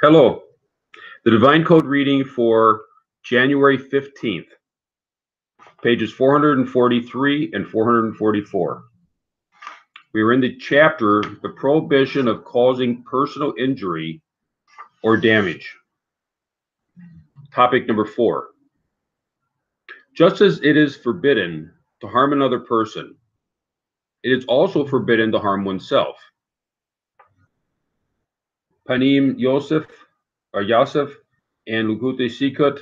Hello. The Divine Code reading for January 15th, pages 443 and 444. We are in the chapter, The Prohibition of Causing Personal Injury or Damage. Topic number 4. Just as it is forbidden to harm another person, it is also forbidden to harm oneself. Panim Yosef and Lukute Sikut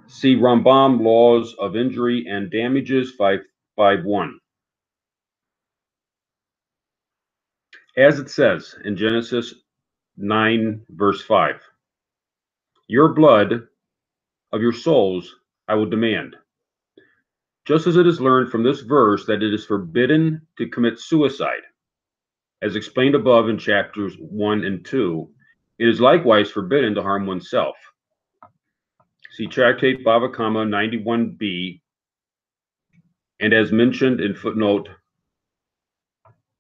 see Rambam Laws of Injury and Damages 551. As it says in Genesis 9, verse 5, your blood of your souls I will demand. Just as it is learned from this verse that it is forbidden to commit suicide, as explained above in chapters 1 and 2, it is likewise forbidden to harm oneself. See Tractate Bava Kama 91b, and as mentioned in footnote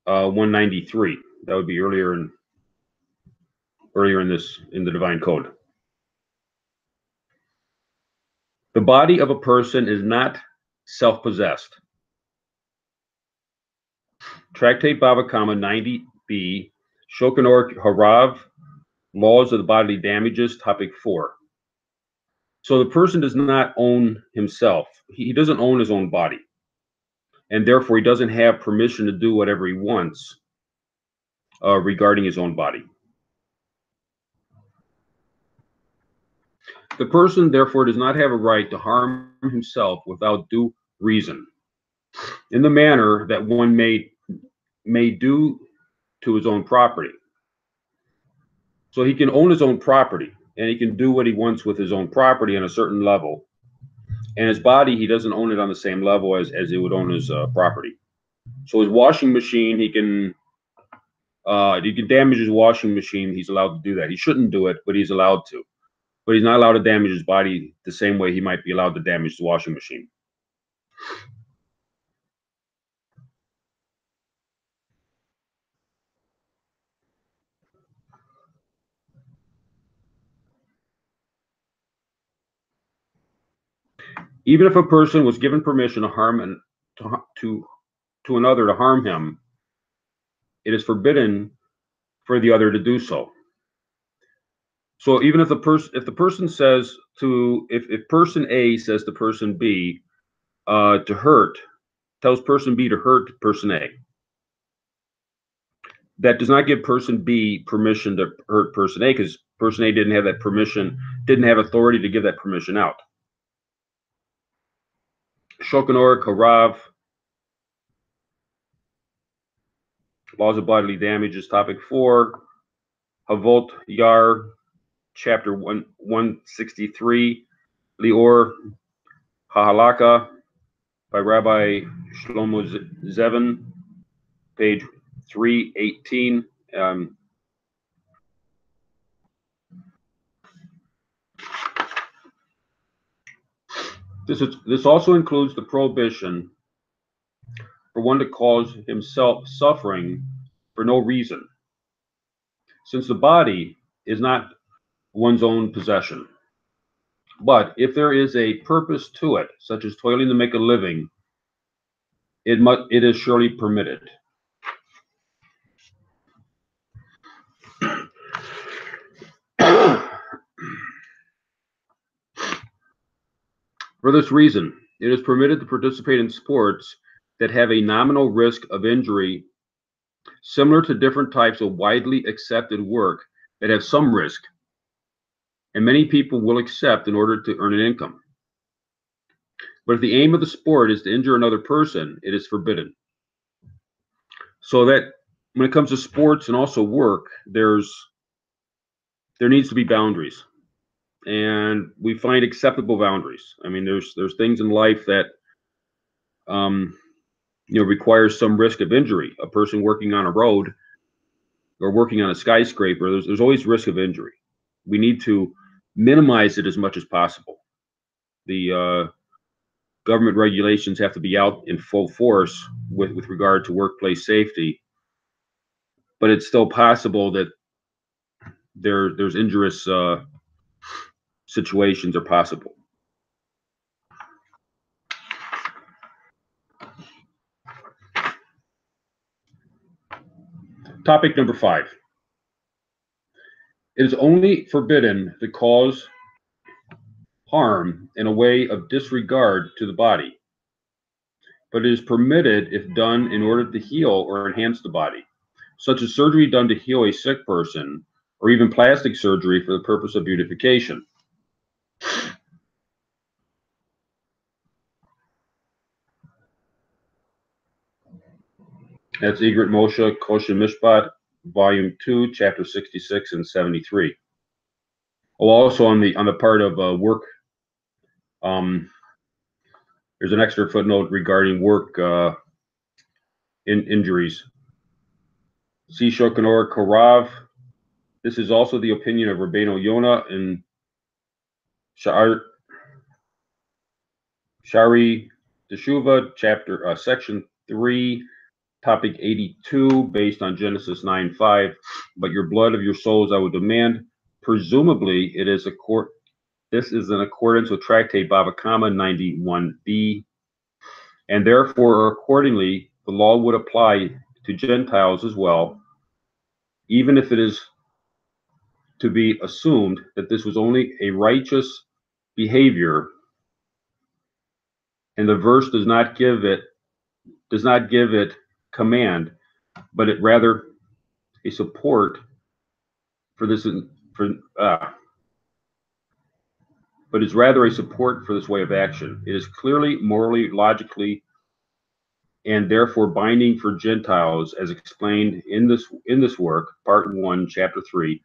193. That would be earlier in the Divine Code. The body of a person is not self-possessed. Tractate Bava Kama 90b, Shokanor Harav, Laws of the Bodily Damages, topic 4. So the person does not own himself. He doesn't own his own body. And therefore he doesn't have permission to do whatever he wants regarding his own body. The person therefore does not have a right to harm himself without due reason, in the manner that one may do to his own property. So he can own his own property, and he can do what he wants with his own property on a certain level. And his body, he doesn't own it on the same level as he would own his property. So his washing machine, he can damage his washing machine. He's allowed to do that. He shouldn't do it, but he's allowed to. But he's not allowed to damage his body the same way he might be allowed to damage the washing machine. Even if a person was given permission to harm to another to harm him, it is forbidden for the other to do so. So even if the person says if person A says to person B tells person B to hurt person A, that does not give person B permission to hurt person A, because person A didn't have that permission, didn't have authority to give that permission out. Shokanor Harav, Laws of Bodily Damages, topic 4, Havot Yar, chapter 163, Lior Hahalaka, by Rabbi Shlomo Zevin, page 318. This also includes the prohibition for one to cause himself suffering for no reason, since the body is not one's own possession. But if there is a purpose to it, such as toiling to make a living, it is surely permitted. For this reason, it is permitted to participate in sports that have a nominal risk of injury, similar to different types of widely accepted work that have some risk, and many people will accept in order to earn an income. But if the aim of the sport is to injure another person, it is forbidden. So that when it comes to sports and also work, there needs to be boundaries, and we find acceptable boundaries. I mean, there's things in life that requires some risk of injury. A person working on a road or working on a skyscraper, there's always risk of injury. We need to minimize it as much as possible. The government regulations have to be out in full force with regard to workplace safety, but it's still possible that there's injurious situations are possible. Topic number 5. It is only forbidden to cause harm in a way of disregard to the body, but it is permitted if done in order to heal or enhance the body, such as surgery done to heal a sick person, or even plastic surgery for the purpose of beautification. That's Igrit Moshe Kosher Mishpat, Volume 2, Chapter 66 and 73. Oh, also on the part of work, there's an extra footnote regarding work injuries. See Shokanor Korav. This is also the opinion of Rabbeinu Yonah in Shari Teshuva, section 3, topic 82, based on Genesis 9:5. But your blood of your souls I will demand. Presumably, this is in accordance with Tractate Bava Kama 91b, and therefore, accordingly, the law would apply to Gentiles as well, even if it is to be assumed that this was only a righteous behavior, and the verse does not give it command, but it rather a support for this but is rather a support for this way of action. It is clearly, morally, logically, and therefore binding for Gentiles, as explained in this work, Part 1, Chapter 3,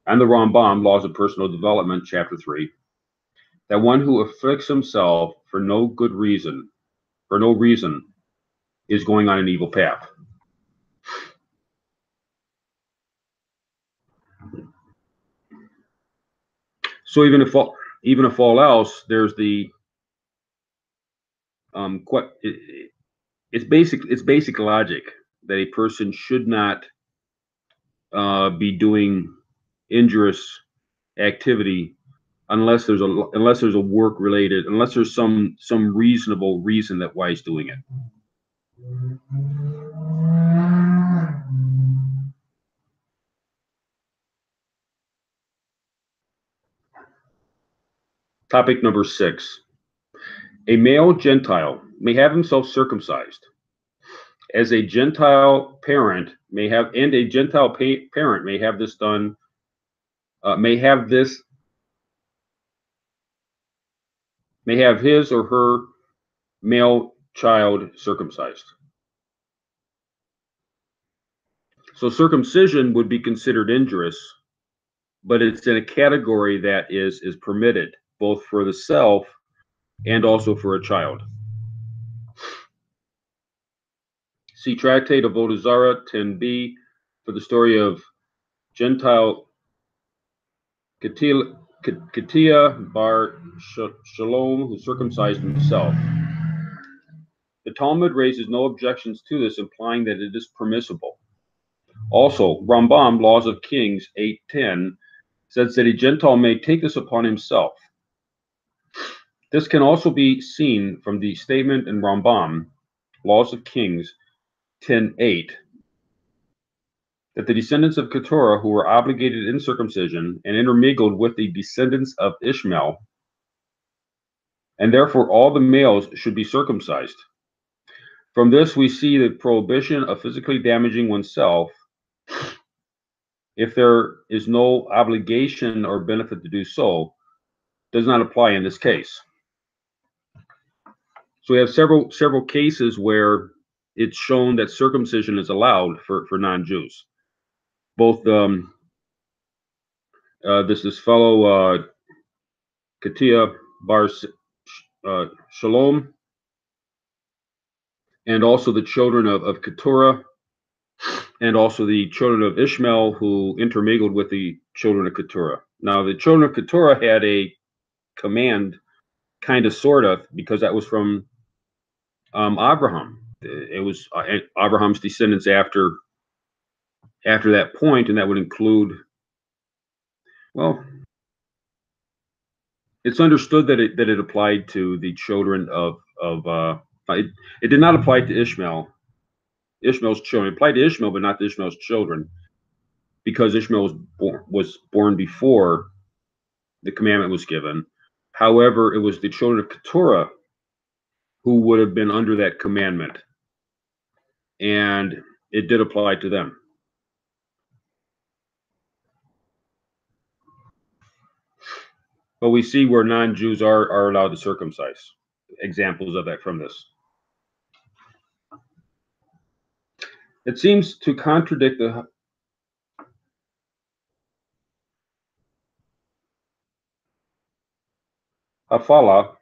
and the Rambam, Laws of Personal Development, Chapter 3, that one who afflicts himself for no reason, is going on an evil path. So even if all else, there's the it's basic logic that a person should not be doing injurious activity unless there's a work related, unless there's some reasonable reason that why he's doing it. Topic number 6. A male Gentile may have himself circumcised, as a Gentile parent may have, and a Gentile parent may have this done, may have his or her male child circumcised. So circumcision would be considered injurious, but it's in a category that is permitted, both for the self and also for a child. See Tractate of Avodah Zarah 10b for the story of Gentile Ketia bar Shalom, who circumcised himself. The Talmud raises no objections to this, implying that it is permissible. Also, Rambam, Laws of Kings 8:10, says that a Gentile may take this upon himself. This can also be seen from the statement in Rambam, Laws of Kings 10:8, that the descendants of Keturah who were obligated in circumcision and intermingled with the descendants of Ishmael, and therefore all the males should be circumcised. From this, we see the prohibition of physically damaging oneself if there is no obligation or benefit to do so does not apply in this case. So we have several cases where it's shown that circumcision is allowed for non-Jews. Both this fellow Ketia bar Shalom, and also the children of Keturah, and also the children of Ishmael who intermingled with the children of Keturah. Now, the children of Keturah had a command, kind of, sort of, because that was from Abraham. It was Abraham's descendants after that point, and that would include, well, it's understood that it applied to the children of it did not apply to Ishmael's children. It applied to Ishmael, but not to Ishmael's children, because Ishmael was born before the commandment was given. However, it was the children of Keturah who would have been under that commandment, and it did apply to them. But we see where non-Jews are allowed to circumcise. Examples of that from this. It seems to contradict the Haflah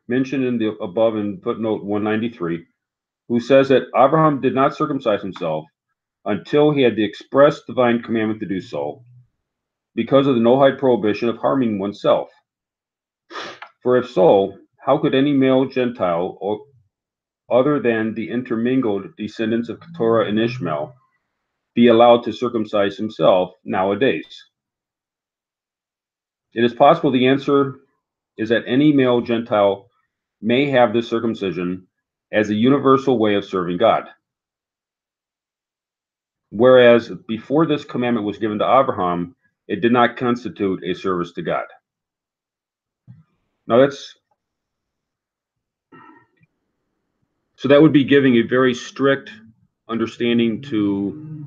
mentioned in the above in footnote 193, who says that Abraham did not circumcise himself until he had the express divine commandment to do so, because of the no-hide prohibition of harming oneself. For if so, how could any male Gentile, or other than the intermingled descendants of Keturah and Ishmael, be allowed to circumcise himself nowadays? It is possible the answer is that any male Gentile may have this circumcision as a universal way of serving God. Whereas before this commandment was given to Abraham, it did not constitute a service to God. Now so that would be giving a very strict understanding to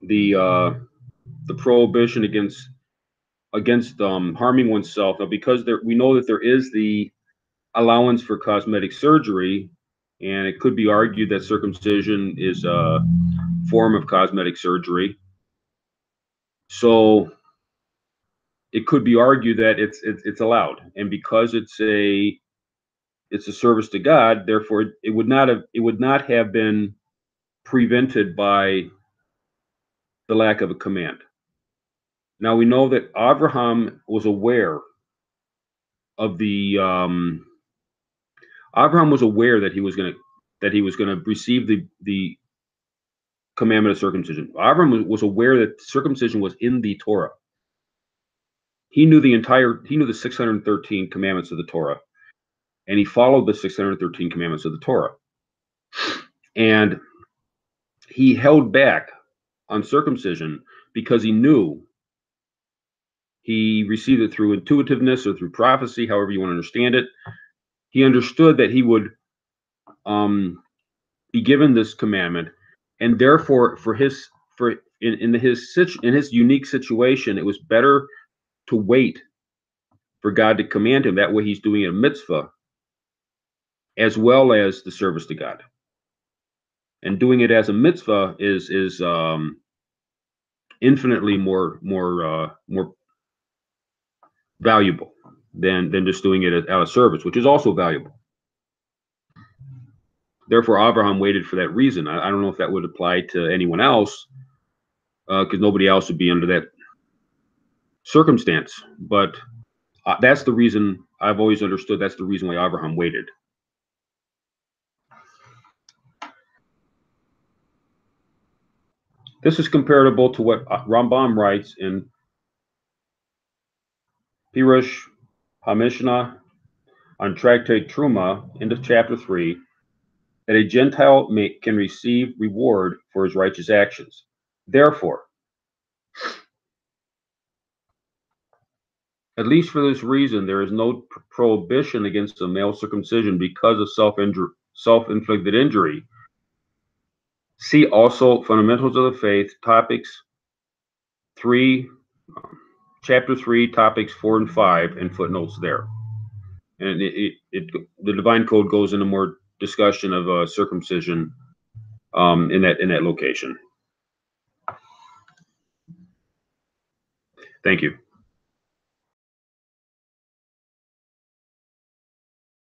the prohibition against harming oneself. Now, because we know that there is the allowance for cosmetic surgery, and it could be argued that circumcision is a form of cosmetic surgery. So it could be argued that it's allowed, and because it's a service to God, therefore it would not have been prevented by the lack of a command. Now we know that Abraham was aware of the Abraham was aware that he was going to receive the commandment of circumcision. Abraham was aware that circumcision was in the Torah. He knew the 613 commandments of the Torah, and he followed the 613 commandments of the Torah. And he held back on circumcision because he knew he received it through intuitiveness or through prophecy, however you want to understand it. He understood that he would be given this commandment, and therefore, in his unique situation, it was better to wait for God to command him. That way, he's doing a mitzvah as well as the service to God, and doing it as a mitzvah is infinitely more valuable than just doing it out of service, which is also valuable. Therefore, Abraham waited for that reason. I don't know if that would apply to anyone else, because nobody else would be under that circumstance. But that's the reason I've always understood. That's the reason why Abraham waited. This is comparable to what Rambam writes in Pirush HaMishnah on Tractate Truma, into chapter 3, that a Gentile can receive reward for his righteous actions. Therefore, at least for this reason, there is no prohibition against a male circumcision because of self-inflicted injury. See also Fundamentals of the Faith, topics 3, chapter 3, topics 4 and 5, and footnotes there. And the Divine Code goes into more discussion of circumcision in that location. Thank you.